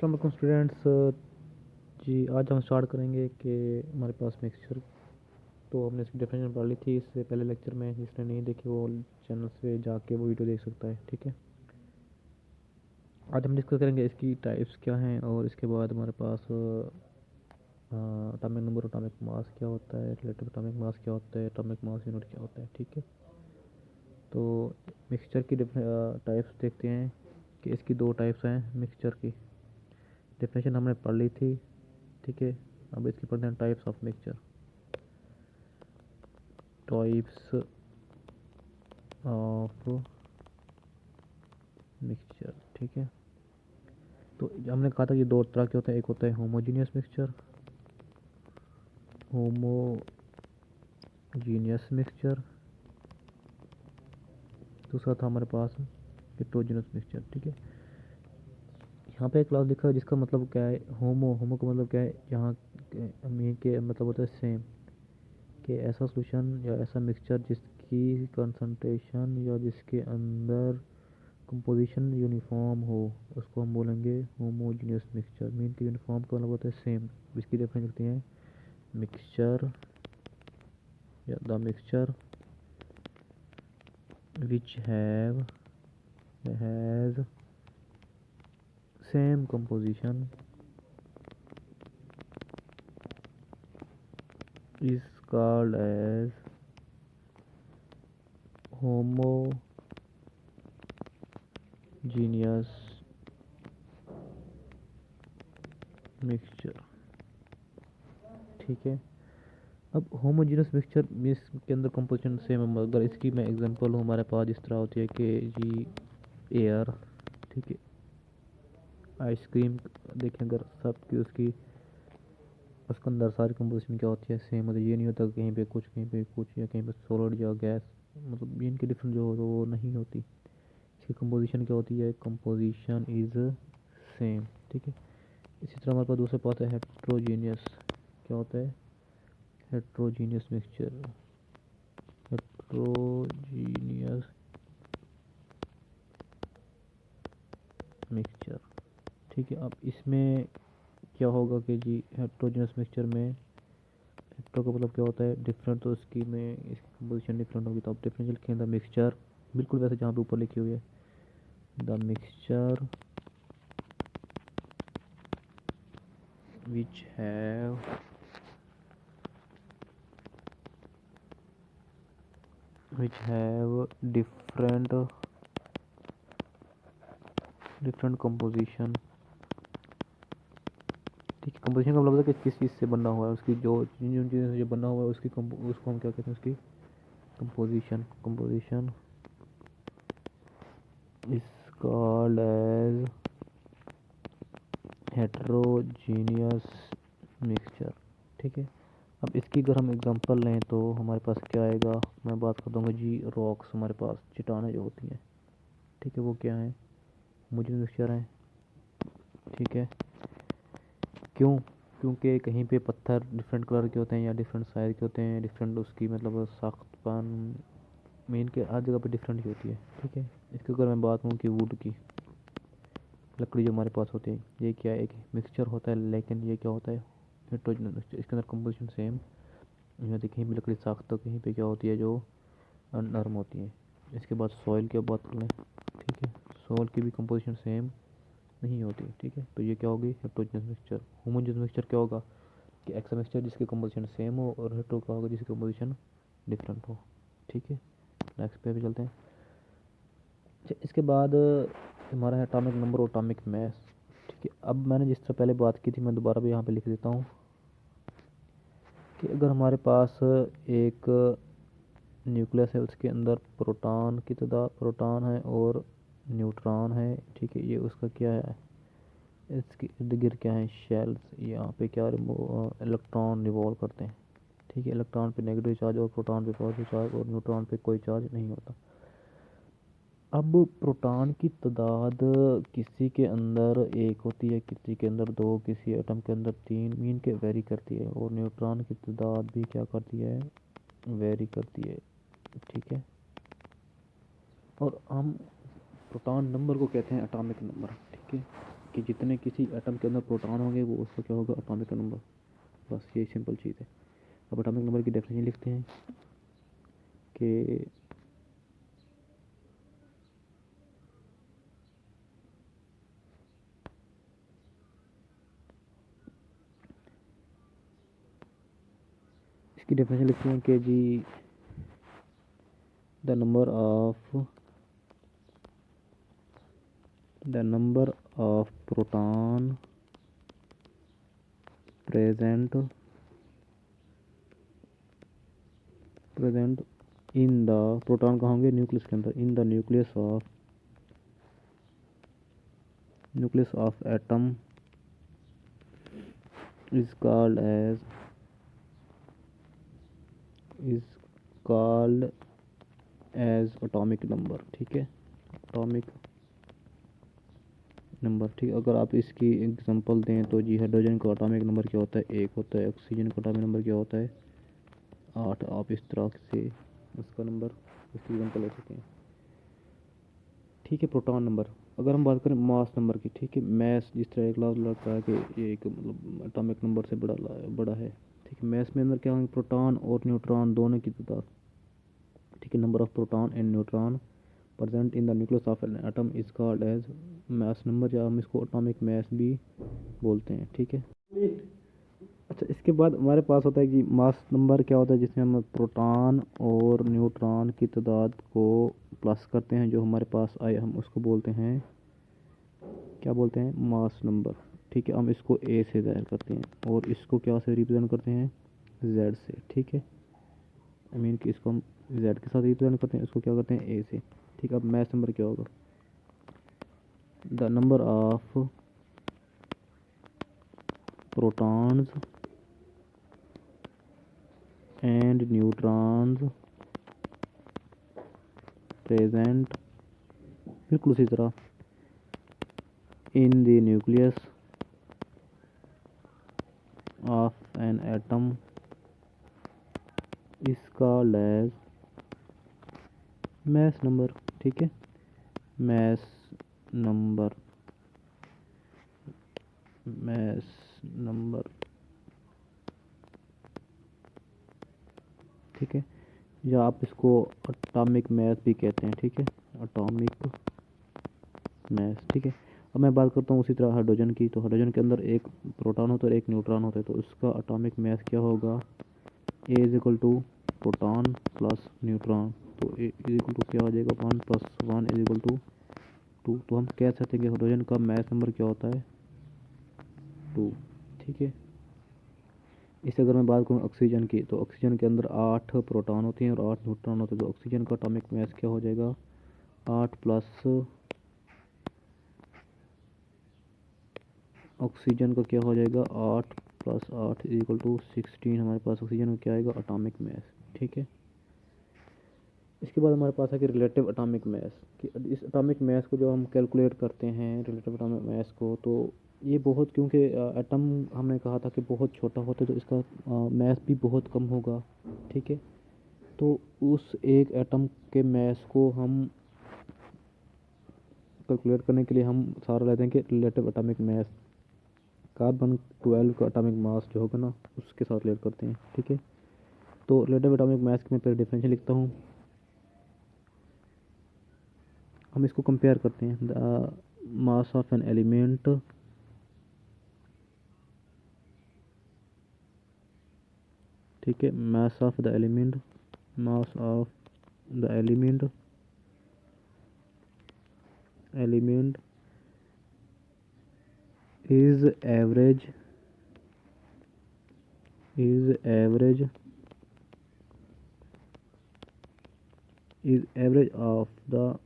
अस्सलाम वालेकुम स्टूडेंट्स। जी आज हम स्टार्ट करेंगे कि हमारे पास मिक्सचर, तो हमने इसकी डेफिनेशन पढ़ ली थी इससे पहले लेक्चर में। जिसने नहीं देखी वो चैनल पे जाके वो वीडियो देख सकता है, ठीक है। आज हम डिस्कस करेंगे इसकी टाइप्स क्या हैं, और इसके बाद हमारे पास एटॉमिक नंबर, एटॉमिक मास क्या होता है, रिलेटिव एटॉमिक मास क्या होता है, एटॉमिक मास यूनिट क्या होता है, ठीक है। तो मिक्सचर की टाइप्स देखते हैं कि इसकी दो टाइप्स हैं। मिक्सचर की डेफिनेशन हमने पढ़ ली थी, ठीक है। अब इसकी पढ़ते हैं types of mixture. Types of mixture, ठीक है। तो हमने कहा था कि दो तरह के होते हैं, एक होता है होमोजीनियस मिक्सचर, होमोजीनियस मिक्सचर। दूसरा था हमारे पास हेटेरोजेनस मिक्सचर, ठीक है। यहाँ पे एक क्लास लिखा है जिसका मतलब क्या है, होमो का मतलब क्या है, यहाँ के मतलब होता है सेम, कि ऐसा सोल्यूशन या ऐसा मिक्सचर जिसकी कंसंट्रेशन या जिसके अंदर कंपोजिशन यूनिफॉर्म हो, उसको हम बोलेंगे होमोजीनियस मिक्सचर। मीन के यूनिफॉर्म का मतलब होता है सेम। इसकी डेफिनेशन लिखते हैं, मिक्सचर या the mixture which has same composition is called as homogeneous mixture, ठीक है। अब होमोजीनियस मिक्सचर मीन्स के अंदर कंपोजिशन सेम है। अगर इसकी मैं एग्जांपल हूँ, हमारे पास इस तरह होती है कि जी एयर, ठीक है, आइसक्रीम देखें अगर सबकी उसकी उसके अंदर सारी कंपोजिशन क्या होती है, सेम होती है। ये नहीं होता कहीं पे कुछ, कहीं पे कुछ, या कहीं पे सॉलिड या गैस, मतलब इनकी डिफरेंट जो हो वो नहीं होती। इसकी कंपोजिशन क्या होती है, कंपोजिशन इज सेम, ठीक है। इसी तरह हमारे पास दूसरे पास है हेट्रोजीनियस। क्या होता है हेट्रोजीनियस मिक्सचर, हेट्रोजीनियस मिक्सचर, ठीक है। अब इसमें क्या होगा कि जी हेट्रोजीनियस मिक्सचर में हेट्रो का मतलब क्या होता है, डिफरेंट, तो इसकी में इसकी कंपोजिशन डिफरेंट होगी। तो आप डिफरेंशियल लिखें द मिक्सचर, बिल्कुल वैसे जहाँ पे ऊपर लिखी हुई है, the mixture which have different different composition, ठीक है। कंपोजिशन का मतलब है कि किस चीज़ से बना हुआ है, उसकी जो जिन जिन चीज़ों से जो बना हुआ है उसकी उसको हम क्या कहते हैं, उसकी composition. Composition is called as heterogeneous mixture, ठीक है। अब इसकी अगर हम एग्जांपल लें तो हमारे पास क्या आएगा, मैं बात कर दूंगा जी रॉक्स, हमारे पास चट्टानें जो होती हैं, ठीक है, वो क्या है, होमोजेनियस मिक्सचर है, ठीक है। क्यों? क्योंकि कहीं पे पत्थर डिफरेंट कलर के होते हैं या डिफरेंट साइज के होते हैं, डिफरेंट उसकी मतलब साख्तपन, मीन के हर जगह पे डिफरेंट ही होती है, ठीक है। इसकी अगर मैं बात करूँ कि वुड की लकड़ी जो हमारे पास होती है, ये क्या है, एक मिक्सचर होता है, लेकिन ये क्या होता है, हेट्रोजेनियस मिक्सचर। इसके अंदर कंपोजिशन सेम, यहाँ देखिए कहीं भी लकड़ी साख्त तो कहीं पे क्या होती है जो नरम होती है। इसके बाद सॉइल की बात कर लें, ठीक है, सॉइल की भी कंपोजिशन सेम नहीं होती, ठीक है। तो ये क्या होगी, हेट्रोजेनियस मिक्सचर। होमोजेनियस मिक्सचर क्या होगा कि एक्स मिक्सचर जिसकी कंपोजिशन सेम हो, और हेट्रो क्या होगा जिसकी कंपोजिशन डिफरेंट हो, ठीक है। नेक्स्ट पे भी चलते हैं। अच्छा, इसके बाद हमारा है एटॉमिक नंबर और एटॉमिक मास, ठीक है। अब मैंने जिस तरह पहले बात की थी, मैं दोबारा भी यहाँ पे लिख देता हूँ कि अगर हमारे पास एक न्यूक्लियस है, उसके अंदर प्रोटॉन की तादाद, प्रोटॉन है और न्यूट्रॉन है, ठीक है। ये उसका क्या है, इसके इर्द गिर्द क्या है, शेल्स, यहाँ पे क्या इलेक्ट्रॉन रिवॉल्व करते हैं, ठीक है। इलेक्ट्रॉन पे नेगेटिव चार्ज और प्रोटॉन पे पॉजिटिव चार्ज, और न्यूट्रॉन पे कोई चार्ज नहीं होता। अब प्रोटॉन की तादाद किसी के अंदर एक होती है, किसी के अंदर दो, किसी एटम के अंदर तीन, मीन के वेरी करती है। और न्यूट्रॉन की तादाद भी क्या करती है, वेरी करती है, ठीक है। और हम प्रोटॉन नंबर को कहते हैं एटॉमिक नंबर, ठीक है। कि जितने किसी एटम के अंदर प्रोटॉन होंगे वो उसका क्या होगा, एटॉमिक नंबर। बस यही सिंपल चीज़ है। अब एटॉमिक नंबर की डेफिनेशन लिखते हैं कि इसकी डेफिनेशन लिखते हैं कि जी the number of proton present in the, proton कहाँ होंगे, न्यूक्लियस के अंदर, in the nucleus of atom is called as atomic number. ठीक है, एटॉमिक नंबर। ठीक, अगर आप इसकी एग्जांपल दें तो जी हाइड्रोजन का एटॉमिक नंबर क्या होता है, 1 होता है। ऑक्सीजन का एटॉमिक नंबर क्या होता है, 8। आप इस तरह से उसका नंबर, इसकी एग्जांपल ले सकते हैं। ठीक है, प्रोटॉन नंबर। अगर हम बात करें मास नंबर की, ठीक है, मैस, जिस तरह एक लाभ लगता है कि ये एक मतलब एटॉमिक नंबर से बड़ा है। ठीक है, मैस में अंदर क्या होंगे, प्रोटॉन और न्यूट्रॉन दोनों की तादाद। ठीक है, number of proton and neutron present in the nucleus of an atom is called as mass number, या हम इसको एटॉमिक मास भी बोलते हैं। ठीक है, अच्छा, इसके बाद हमारे पास होता है कि मास नंबर क्या होता है, जिसमें हम प्रोटॉन और न्यूट्रॉन की तादाद को प्लस करते हैं, जो हमारे पास आए हम उसको बोलते हैं, क्या बोलते हैं, मास नंबर। ठीक है, हम इसको ए से ज़ाहिर करते हैं और इसको क्या से रिप्रेजेंट करते हैं, जेड से। ठीक है, आई मीन कि इसको हम जेड के साथ रिप्रेजेंट करते हैं, इसको क्या करते हैं, ए से। ठीक है, अब मास नंबर क्या होगा, the number of protons and neutrons present, बिल्कुल उसी तरह, in the nucleus of an atom is called as mass number. ठीक है, मास नंबर, मास नंबर। ठीक है, या आप इसको एटॉमिक मास भी कहते हैं। ठीक है, एटॉमिक मास। ठीक है, अब मैं बात करता हूँ उसी तरह हाइड्रोजन की। तो हाइड्रोजन के अंदर एक प्रोटॉन होता है और एक न्यूट्रॉन होता है, तो उसका एटॉमिक मास क्या होगा, A is equal to proton plus neutron. तो ए इज इक्वल टू क्या हो जाएगा, 1 + 1 इज इक्वल टू 2। तो हम कह सकते हैं कि हाइड्रोजन का मास नंबर क्या होता है, 2। ठीक है, इसे अगर मैं बात करूँ ऑक्सीजन की, तो ऑक्सीजन के अंदर 8 प्रोटॉन होते हैं और 8 न्यूट्रॉन होते हैं, तो ऑक्सीजन का एटॉमिक मास क्या हो जाएगा, 8 प्लस, ऑक्सीजन का क्या हो जाएगा, 8 + 8 इज इक्वल टू 16। हमारे पास ऑक्सीजन में क्या आएगा, एटॉमिक मास। ठीक है, इसके बाद हमारे पास है कि रिलेटिव एटॉमिक मास, कि इस एटॉमिक मास को जो हम कैलकुलेट करते हैं रिलेटिव एटॉमिक मास को, तो ये बहुत, क्योंकि एटम हमने कहा था कि बहुत छोटा होता है, तो इसका मास भी बहुत कम होगा। ठीक है, तो उस एक एटम के मास को हम कैलकुलेट करने के लिए हम सारा लेते हैं कि रिलेटिव एटॉमिक मास, कार्बन 12 का एटॉमिक मास जो होगा ना उसके साथ रिलेट करते हैं। ठीक है, तो रिलेटिव एटॉमिक मास की मैं पहले डिफरेंशियल लिखता हूँ, हम इसको कंपेयर करते हैं, the mass of an element ठीक है, mass of the element, mass of the element is average is average is average of the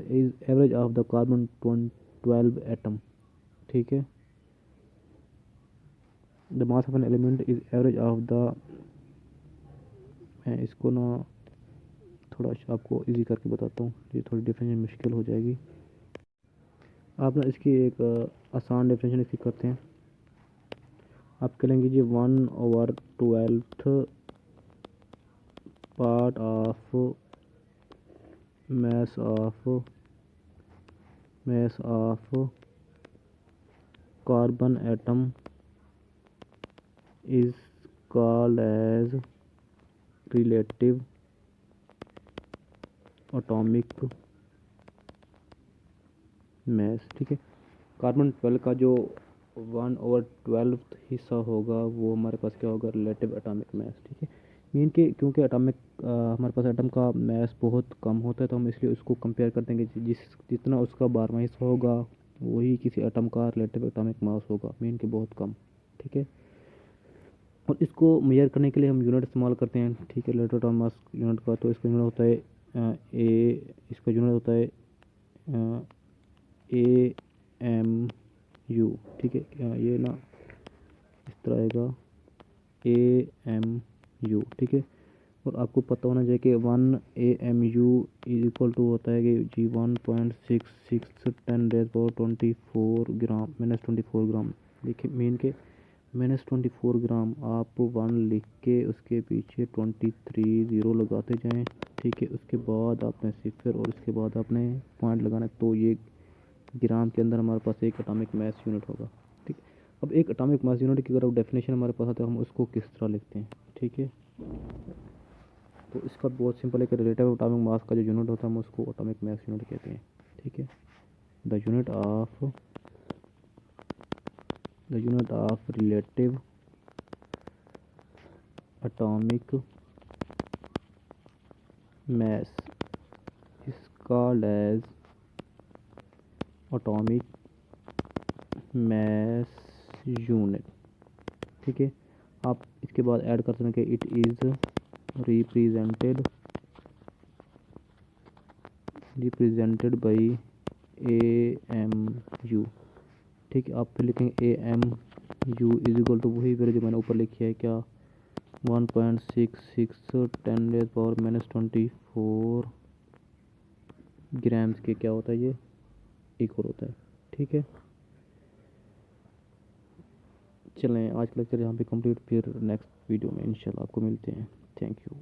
is average of the carbon 12 atom. ठीक है, the mass of an element is average of the, मैं इसको ना थोड़ा आपको easy करके बताता हूँ, ये थोड़ी डिफरेंशियल मुश्किल हो जाएगी। आप ना इसकी एक आसान डिफरेंशियल इसकी करते हैं। आप करेंगे जी 1/12 part of mass of carbon atom is called as relative atomic mass। ठीक है, कार्बन 12 का जो 1/12 हिस्सा होगा वो हमारे पास क्या होगा, रिलेटिव एटॉमिक मास। ठीक है, मीन के क्योंकि हमारे पास एटम का मास बहुत कम होता है तो हम इसलिए उसको कंपेयर करते हैं कि जितना उसका 12वां हिस्सा होगा वही किसी एटम का रिलेटिव एटॉमिक मास होगा, मीन के बहुत कम। ठीक है, और इसको मेजर करने के लिए हम यूनिट इस्तेमाल करते हैं। ठीक है, रिलेटिव एटॉमिक मास यूनिट का, तो इसका यूनिट होता है इसका यूनिट होता है AMU। ठीक है, ये ना इस तरह आएगा AMU। ठीक है, और आपको पता होना चाहिए कि 1 AMU इज इक्वल टू होता है कि जी 1.66 10⁻24 ग्राम -24 ग्राम। देखिए मीन के -24 ग्राम आप 1 लिख के उसके पीछे 23 ज़ीरो लगाते जाएं। ठीक है, उसके बाद आपने सिफर और उसके बाद आपने पॉइंट लगाना है, तो ये ग्राम के अंदर हमारे पास एक एटॉमिक मास यूनिट होगा। ठीक, अब एक एटॉमिक मास यूनिट की अगर डेफिनेशन हमारे पास आता है हम उसको किस तरह लिखते हैं। ठीक है, तो इसका बहुत सिंपल है कि रिलेटिव एटॉमिक मास का जो यूनिट होता है हम उसको एटॉमिक मास यूनिट कहते हैं। ठीक है, the unit of relative atomic mass is called as atomic mass unit. ठीक है, आप इसके बाद ऐड कर सकते हैं कि it is represented by AMU। ठीक है, आप फिर लिखेंगे AMU इज इक्वल टू वही फिर जो मैंने ऊपर लिखी है क्या 1.66 10⁻⁻24 ग्राम्स के क्या होता है ये इक्वल होता है। ठीक है, चलें आज का लेक्चर यहाँ पे कंप्लीट, फिर नेक्स्ट वीडियो में इंशाल्लाह आपको मिलते हैं। Thank you.